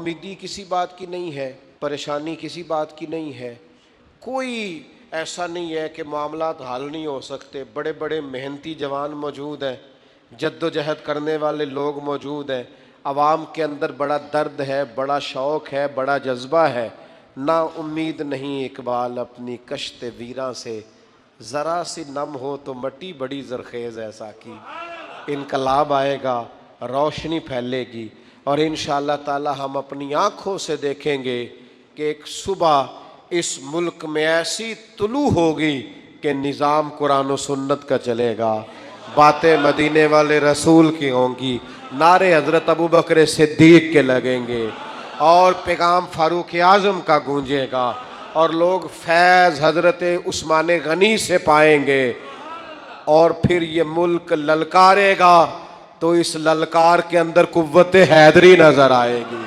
उम्मीदी किसी बात की नहीं है, परेशानी किसी बात की नहीं है। कोई ऐसा नहीं है कि मामलात हल नहीं हो सकते। बड़े बड़े मेहनती जवान मौजूद हैं, जद्दोजहद करने वाले लोग मौजूद हैं। आवाम के अंदर बड़ा दर्द है, बड़ा शौक़ है, बड़ा जज्बा है। ना उम्मीद नहीं इकबाल अपनी कश्ते वीरां से, ज़रा सी नम हो तो मट्टी बड़ी ज़रखेज़ है साकी। इनकलाब आएगा, रोशनी फैलेगी और इंशाअल्लाह ताला हम अपनी आँखों से देखेंगे कि एक सुबह इस मुल्क में ऐसी तुलू होगी कि निज़ाम कुरान और सुन्नत का चलेगा, बातें मदीने वाले रसूल की होंगी, नारे हज़रत अबू बकर सिद्दीक़ के लगेंगे और पैगाम फ़ारूक आज़म का गूंजेगा और लोग फैज़ हज़रत उस्मान गनी से पाएंगे। और फिर ये मुल्क ललकारेगा तो इस ललकार के अंदर कुव्वत हैदरी नज़र आएगी।